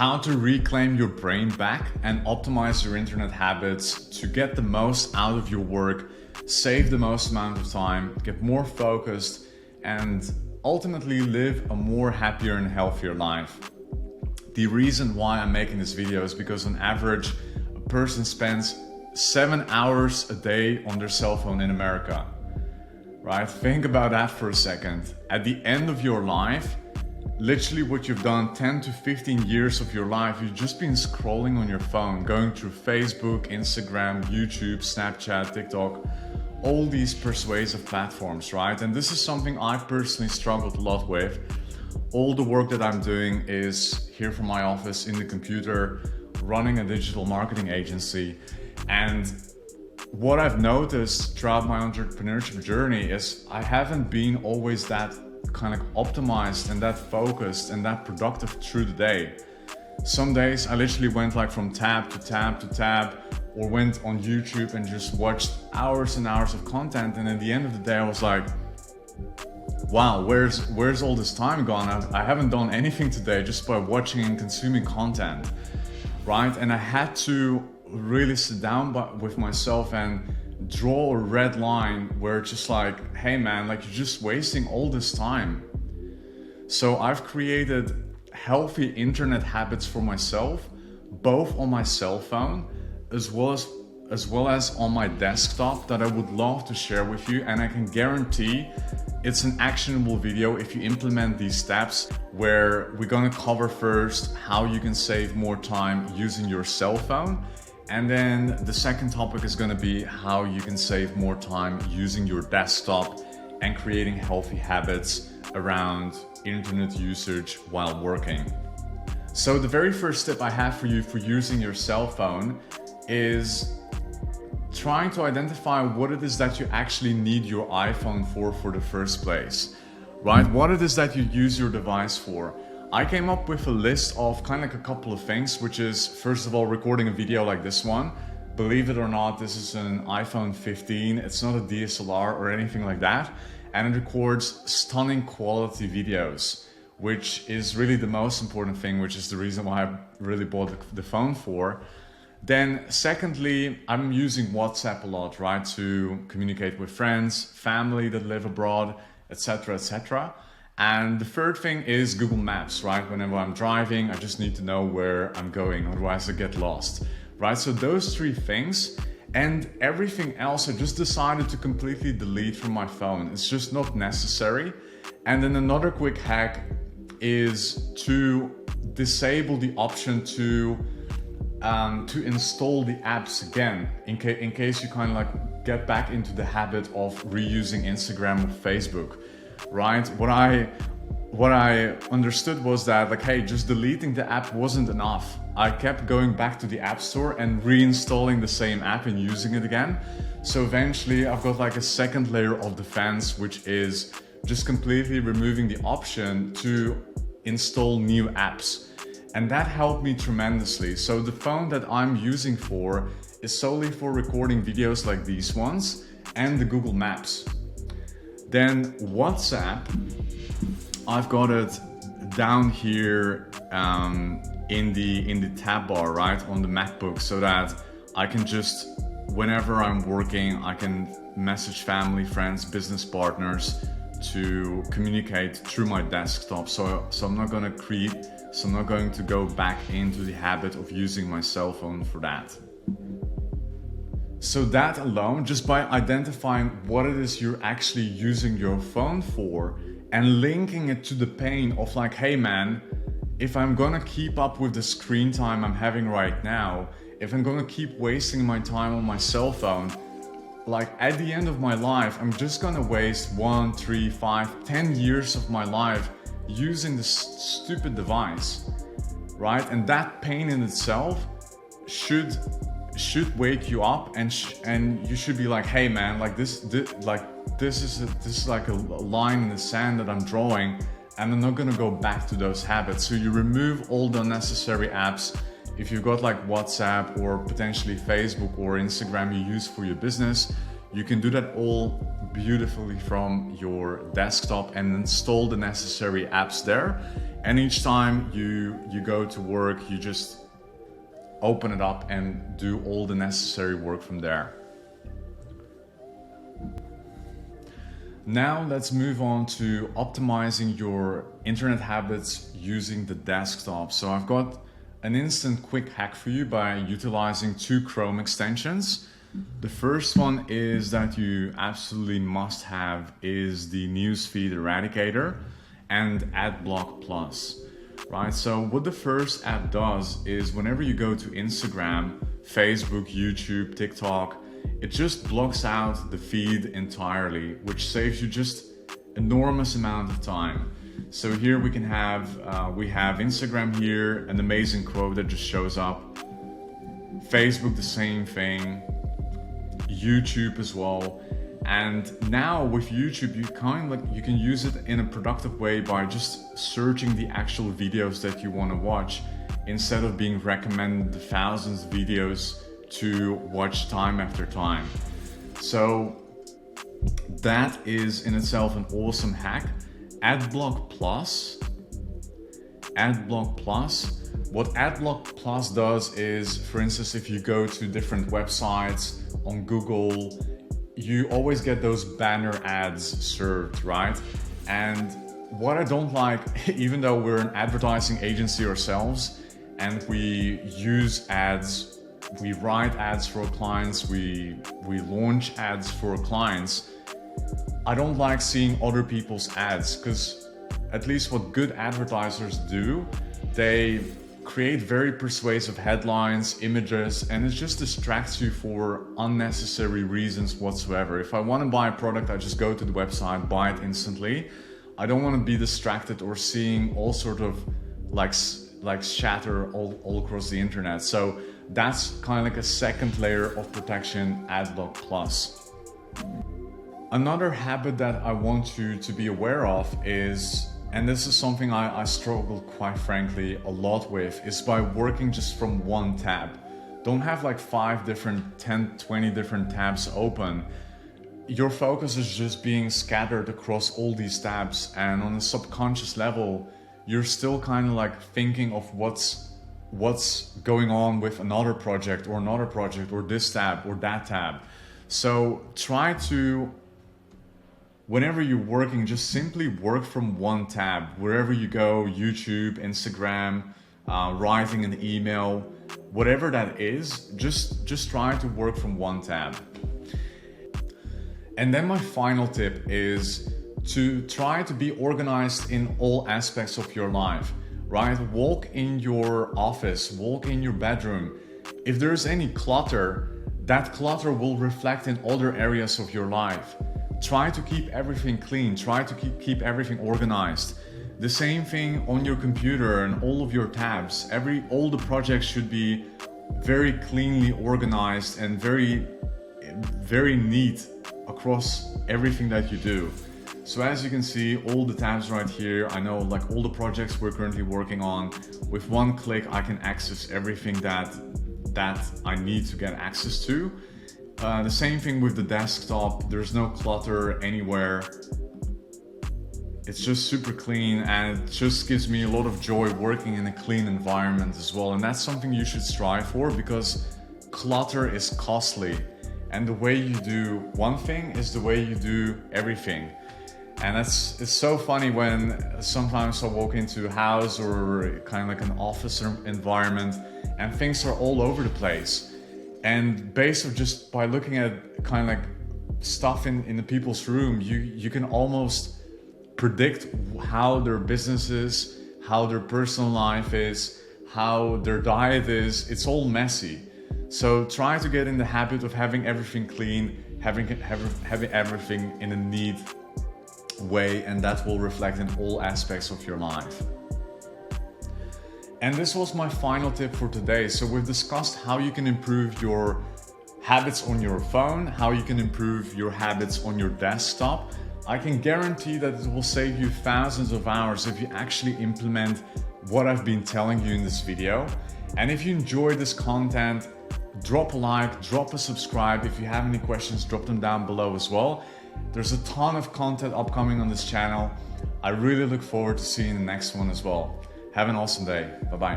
how to reclaim your brain back and optimize your internet habits to get the most out of your work, save the most amount of time, get more focused, and ultimately live a more happier and healthier life. The reason why I'm making this video is because on average, a person spends 7 hours a day on their cell phone in America, right? Think about that for a second. At the end of your life, literally what you've done 10 to 15 years of your life, you've just been scrolling on your phone, going through Facebook, Instagram, YouTube, Snapchat, TikTok, all these persuasive platforms, right? And this is something I personally struggled a lot with. All the work that I'm doing is here from my office in the computer, running a digital marketing agency. And what I've noticed throughout my entrepreneurship journey is I haven't been always that kind of optimized and that focused and that productive through the day. Some days I literally went like from tab to tab to tab, or went on YouTube and just watched hours and hours of content, and at the end of the day I was like, wow, where's all this time gone? I haven't done anything today just by watching and consuming content, right? And I had to really sit down with myself and draw a red line where it's just like, hey man, like you're just wasting all this time. So I've created healthy internet habits for myself, both on my cell phone as well as on my desktop, that I would love to share with you. And I can guarantee it's an actionable video if you implement these steps, where we're gonna cover first how you can save more time using your cell phone. And then the second topic is gonna be how you can save more time using your desktop and creating healthy habits around internet usage while working. So the very first tip I have for you for using your cell phone is trying to identify what it is that you actually need your iPhone for the first place, right? What it is that you use your device for. I came up with a list of kind of like a couple of things, which is first of all, recording a video like this one. Believe it or not, this is an iPhone 15. It's not a DSLR or anything like that. And it records stunning quality videos, which is really the most important thing, which is the reason why I really bought the phone for. Then secondly, I'm using WhatsApp a lot, right? To communicate with friends, family that live abroad, etc., etc. And the third thing is Google Maps, right? Whenever I'm driving, I just need to know where I'm going, otherwise I get lost, right? So those three things, and everything else I just decided to completely delete from my phone. It's just not necessary. And then another quick hack is to disable the option to install the apps again, in case you kind of like get back into the habit of reusing Instagram or Facebook, right? What I understood was that like, hey, just deleting the app wasn't enough. I kept going back to the App Store and reinstalling the same app and using it again. So eventually I've got like a second layer of defense, which is just completely removing the option to install new apps. And that helped me tremendously. So the phone that I'm using is solely for recording videos like these ones and the Google Maps. Then WhatsApp, I've got it down here in the tab bar, right, on the MacBook, so that I can just, whenever I'm working, I can message family, friends, business partners to communicate through my desktop. So I'm not gonna creep. So I'm not going to go back into the habit of using my cell phone for that. So that alone, just by identifying what it is you're actually using your phone for and linking it to the pain of like, hey man, if I'm gonna keep up with the screen time I'm having right now, if I'm gonna keep wasting my time on my cell phone, like at the end of my life, I'm just gonna waste 1, 3, 5, 10 years of my life using this stupid device, right? And that pain in itself should wake you up, and you should be like, hey man, like this is like a line in the sand that I'm drawing, and I'm not gonna go back to those habits. So you remove all the unnecessary apps. If you've got like WhatsApp or potentially Facebook or Instagram you use for your business, You can do that all beautifully from your desktop and install the necessary apps there. And each time you go to work, you just open it up and do all the necessary work from there. Now let's move on to optimizing your internet habits using the desktop. So I've got an instant quick hack for you by utilizing 2 Chrome extensions. The first one is that you absolutely must have is the Newsfeed Eradicator and AdBlock Plus, right? So what the first app does is whenever you go to Instagram, Facebook, YouTube, TikTok, it just blocks out the feed entirely, which saves you just enormous amount of time. So here we can have, we have Instagram here, an amazing quote that just shows up. Facebook, the same thing. YouTube as well. And now with YouTube, you can use it in a productive way by just searching the actual videos that you want to watch instead of being recommended the thousands of videos to watch time after time. So that is in itself an awesome hack. AdBlock Plus. What AdBlock Plus does is, for instance, if you go to different websites on Google, you always get those banner ads served, right? And what I don't like, even though we're an advertising agency ourselves and we use ads, we write ads for clients, we launch ads for clients, I don't like seeing other people's ads, because at least what good advertisers do, they create very persuasive headlines, images, and it just distracts you for unnecessary reasons whatsoever. If I want to buy a product, I just go to the website, buy it instantly. I don't want to be distracted or seeing all sort of like shatter all across the internet. So that's kind of like a second layer of protection, AdBlock Plus. Another habit that I want you to be aware of is, and this is something I struggle quite frankly a lot with, is by working just from one tab. Don't have like 5 different, 10, 20 different tabs open. Your focus is just being scattered across all these tabs, and on a subconscious level, you're still kind of like thinking of what's going on with another project or this tab or that tab. So try to, whenever you're working, just simply work from one tab. Wherever you go, YouTube, Instagram, writing an email, whatever that is, just try to work from one tab. And then my final tip is to try to be organized in all aspects of your life, right? Walk in your office, walk in your bedroom. If there's any clutter, that clutter will reflect in other areas of your life. Try to keep everything clean, try to keep everything organized. The same thing on your computer and all of your tabs. All the projects should be very cleanly organized and very, very neat across everything that you do. So as you can see, all the tabs right here, I know like all the projects we're currently working on, with one click I can access everything that I need to get access to. The same thing with the desktop, there's no clutter anywhere. It's just super clean, and it just gives me a lot of joy working in a clean environment as well. And that's something you should strive for, because clutter is costly. And the way you do one thing is the way you do everything. And it's so funny when sometimes I walk into a house or kind of like an office environment and things are all over the place. And based on just by looking at kind of like stuff in the people's room, you can almost predict how their business is, how their personal life is, how their diet is. It's all messy. So try to get in the habit of having everything clean, having everything in a neat way, and that will reflect in all aspects of your life. And this was my final tip for today. So we've discussed how you can improve your habits on your phone, how you can improve your habits on your desktop. I can guarantee that it will save you thousands of hours if you actually implement what I've been telling you in this video. And if you enjoyed this content, drop a like, drop a subscribe. If you have any questions, drop them down below as well. There's a ton of content upcoming on this channel. I really look forward to seeing the next one as well. Have an awesome day. Bye-bye.